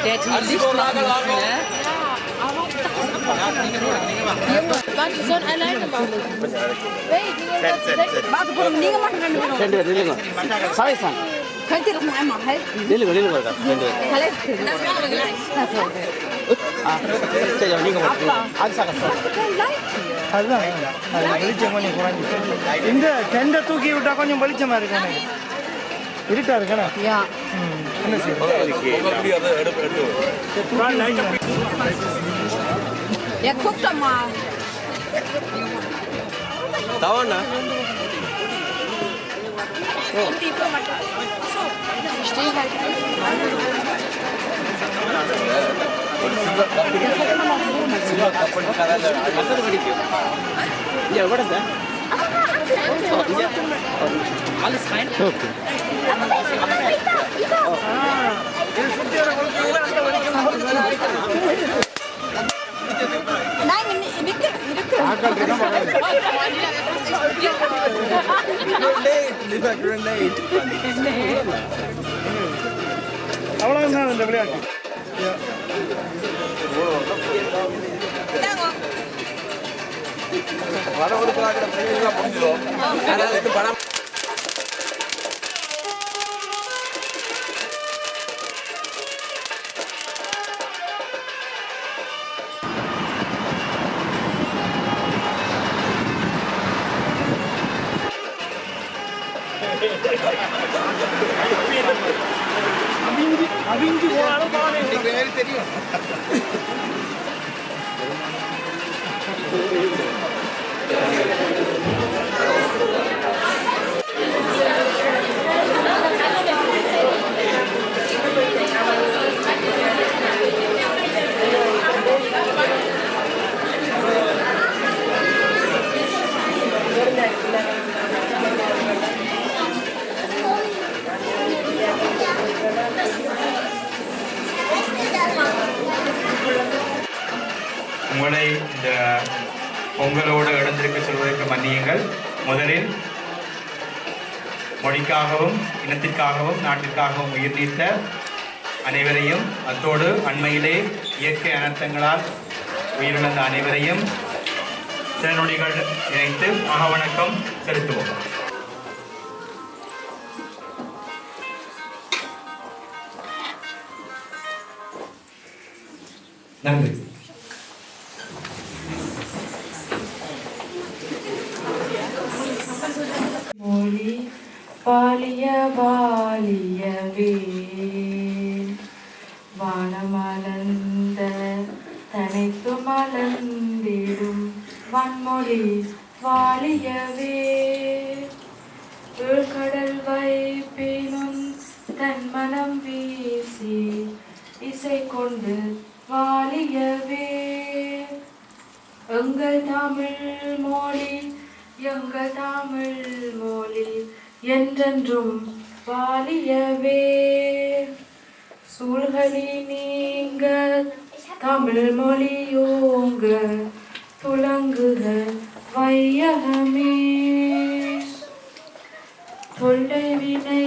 Der hat die Licht machen müssen, ne? Warte, wir sollen alleine machen. Warte, Bruder, Liege machen können wir noch. Sorry, Son. Könnt ihr das mal einmal halten? Liege, Das machen wir gleich. Achso, okay. சரி நீங்க அதுதான் வெளிச்சம் கொஞ்சம் குறைஞ்சி இந்த டெண்டை தூக்கி விட்டா கொஞ்சம் வெளிச்சமா இருக்கு எனக்கு இருட்டா இருக்கா என்ன Ja, guck doch mal. Dauern, ne? Ich stehe halt. Ja, was ist das? Alles rein? Okay. Nein, Mikkel. Grenade. அவ்வளவுதான் இந்த விளையாட்டு வர கொடுக்குறாங்க முடிஞ்சிடும் அதனால பணம் அவிஞ்சு போனாலும் தெரியும் உங்களை இந்த பொங்கலோடு எழுந்திருக்க சொல்வதற்கு மன்னியுங்கள். முதலில் மொழிக்காகவும் இனத்திற்காகவும் நாட்டிற்காகவும் உயிர் நீத்த அனைவரையும், அத்தோடு அண்மையிலே இயற்கை அனர்த்தங்களால் உயிரிழந்த அனைவரையும் சில நொடிகள் நினைத்து மகவணக்கம் செலுத்துவோம். நன்றி. மொழி வாலிய வாலியவே வானமலர்ந்த தனைத்து மலர்ந்திடும் வன்மொழி வாலியவே கடல் வைப்பினும் தன் மனம் வீசி இசை கொண்டு வாலியவே எங்கள் தமிழ் மொழி எங்கள் தமிழ் மொழி என்றென்றும் வாலியவே சூழ்களி நீங்க தமிழ் மொழியோங்க துலங்குக வையகமே தொல்லை வினை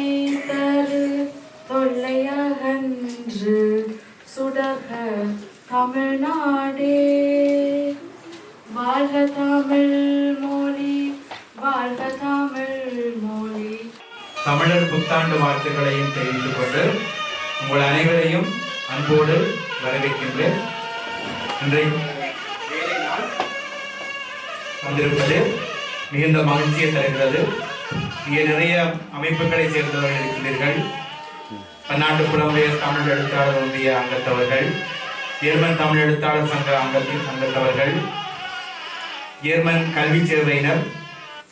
தரு தொல்லையகன்று சுடக தமிழ்நாடே வாழ்க தமிழ் மொழி வாழ்க தமிழ் மொழி. தமிழர் புத்தாண்டு வாழ்த்துக்களையும் தெரிவித்துக் கொண்டு உங்கள் அனைவரையும் அன்போடு வரவேற்கின்றேன். இன்றைக்கு வந்திருப்பது மிகுந்த மகிழ்ச்சியை தருகிறது. இங்கே நிறைய அமைப்புகளை சேர்ந்தவர்கள் இருக்கின்றீர்கள். பன்னாட்டு புலம்பெயர் தமிழ் எழுத்தாளர் ஒன்றிய அங்கத்தவர்கள், ஜெர்மன் தமிழ் எழுத்தாளர் சங்க அங்கத்தவர்கள், ஜெர்மன் கல்வி சேவையினர்,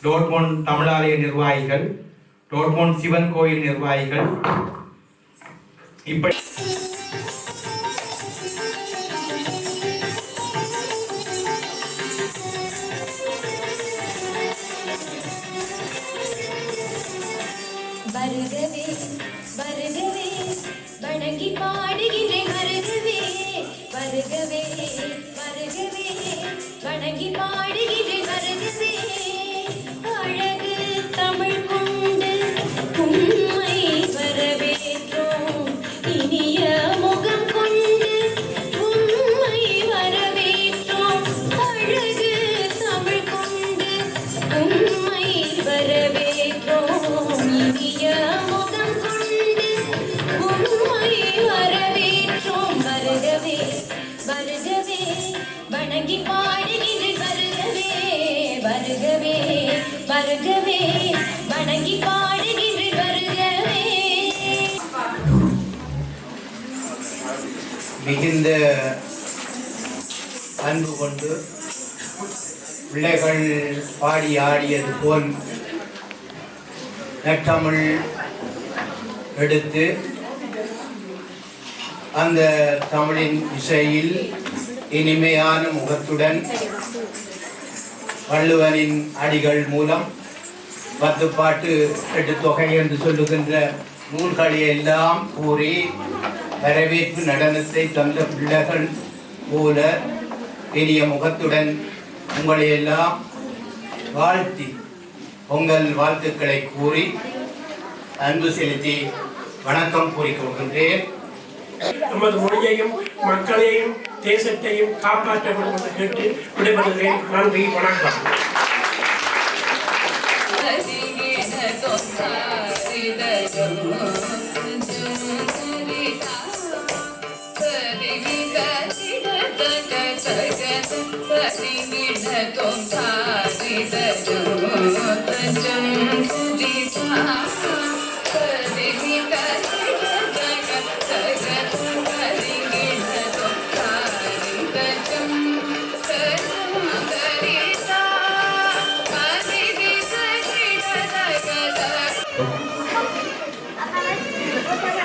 டோட்மோண்ட் தமிழாலய நிர்வாகிகள், டோட்மோண்ட் சிவன் கோயில் நிர்வாகிகள், இப்படி வருகவே வருகவே வணங்கி பாடுகின்றேன் வருகவே வருகவே வருகவே வணங்கி பாடுகிறேன் வருகவே அழகு தமிழ் கொண்டு உம்மை வரவேற்றோம் இனிய முகம் கொண்டு உம்மை வரவேற்றோம் அழகு தமிழ் கொண்டு உம்மை வரவேற்றோம் இனிய முகம் கொண்டு உம்மை வரவேற்றோம் வருகவே வருகவே வணங்கி பாடுகிறேன் வருகவே வருகவே வருகவே வணங்கி பாடுகிறேன் வருகவே. மிகுந்த அன்பு கொண்டு பிள்ளைகள் பாடி ஆடியது போல் நற்றமிழ் எடுத்து அந்த தமிழின் இசையில் இனிமையான முகத்துடன் வள்ளுவரின் அடிகள் மூலம் 10 பாட்டு 8 தொகை என்று சொல்லுகின்ற நூல்களை எல்லாம் கூறி வரவேற்பு நடனத்தை தந்த பிள்ளைகள் போல இனிய முகத்துடன் உங்களை எல்லாம் வாழ்த்தி பொங்கல் வாழ்த்துக்களை கூறி அன்பு செலுத்தி வணக்கம் கூறிக்கொள்கின்றேன். நமது மொழியையும் மக்களையும் தேசத்தையும் காப்பாற்ற வேண்டும் என்று கேட்டு விடைபெறுகிறேன். நன்றி, வணக்கம்.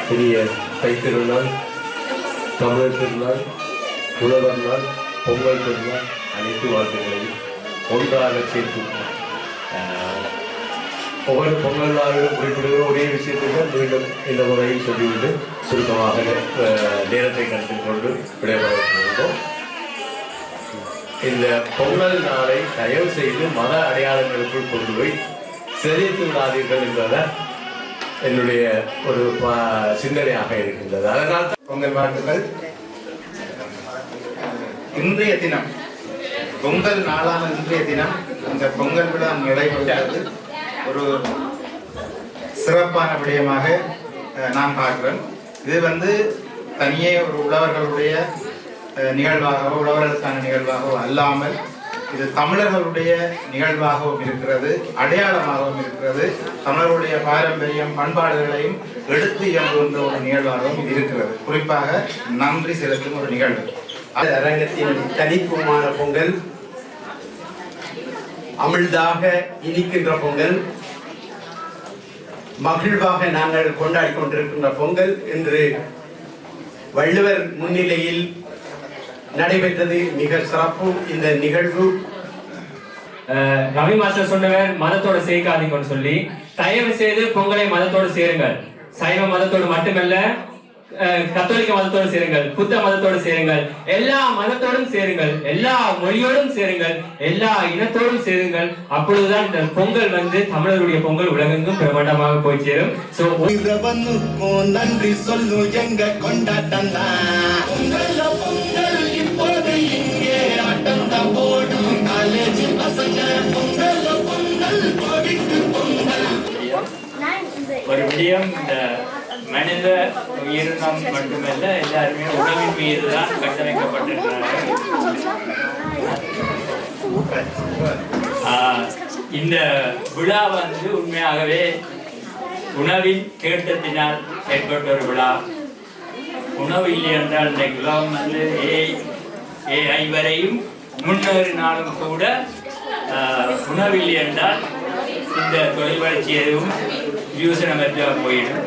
பெரிய தைத்திருநாள், தமிழர் திருநாள், உழவர் நாள், பொங்கல் திருநாள் அனைத்து வாழ்த்துக்களையும் ஒன்றாக சேர்த்து ஒவ்வொரு பொங்கல் நாளிலும் குறிப்பிடுகிற ஒரே விஷயத்துக்கு மீண்டும் இந்த முறையில் சொல்லிவிட்டு சுருக்கமாக நேரத்தை கருத்தில் கொண்டு விடைபெறுகின்றோம். இந்த பொங்கல் நாளை தயவு செய்து மத அடையாளங்களுக்குள் கொண்டு போய் சிதைத்து விடாதீர்கள் என்பதை என்னுடைய ஒரு சிந்தனையாக இருக்கின்றது. அதனால் பொங்கல் வாழ்த்துக்கள். இன்றைய தினம் பொங்கல் நாளான இன்றைய தினம் இந்த பொங்கல் விழா நடைபெறுகிறது ஒரு சிறப்பான விடயமாக நான் பார்க்கிறேன். இது தனியே ஒரு உழவர்களுடைய நிகழ்வாகவோ உழவர்களுக்கான நிகழ்வாகவோ அல்லாமல் இது தமிழர்களுடைய நிகழ்வாகவும் இருக்கிறது, அடையாளமாகவும் இருக்கிறது. தமிழர்களுடைய பாரம்பரியம் பண்பாடுகளையும் எடுத்து இயங்குகின்ற ஒரு நிகழ்வாகவும் இது இருக்கிறது. குறிப்பாக நன்றி செலுத்தும் ஒரு நிகழ்வு. அரங்கத்தின் தனித்துவமான பொங்கல், அமிழ்தாக இனிக்கின்ற பொங்கல், மகிழ்வாக நாங்கள் கொண்டாடி கொண்டிருக்கின்ற பொங்கல் இன்று வள்ளுவர் முன்னிலையில் நடைபெற்றது. மிக சிறப்பு இந்த நிகழ்வு. ரவி மாஸ்டர் சொன்னவர் மதத்தோட சேர்க்காதீங்கன்னு சொல்லி, தயவு செய்து பொங்கலை மதத்தோடு சேருங்கள். சைவ மதத்தோடு மட்டுமல்ல, கத்தோலிக்க மதத்தோடு சேருங்கள், புத்த மதத்தோடு சேருங்கள், எல்லா மதத்தோடும் சேருங்கள், எல்லா மொழியோடும் சேருங்கள், எல்லா இனத்தோடும் சேருங்கள். அப்பொழுதுதான் இந்த பொங்கல் தமிழருடைய பொங்கல் உலகெங்கும் பிரமாண்டமாக போய் சேரும். நன்றி சொல்லு எங்க கொண்டாட்டம் பொங்கல் இப்போது இங்கே ஆட்டம் தான் போடும் காலேஜ் பசங்க பொங்கல் பொங்கல் கோடிக்கு பொங்கல். ஒரு விடயம், இந்த மனித உயிரினம் மட்டுமல்ல, எல்லாருமே உணவின் மீது தான் கட்டமைக்கப்பட்டிருக்கிறார்கள். இந்த விழா உண்மையாகவே உணவின் தேட்டத்தினால் ஏற்பட்ட ஒரு விழா. உணவு இல்லை என்றால் இந்த உலகம் AI வரையும் முன்னேறினாலும் கூட உணவில்லை என்றால் இந்த தொழில் வளர்ச்சி எதுவும் யூசனமற்ற போயிடும்.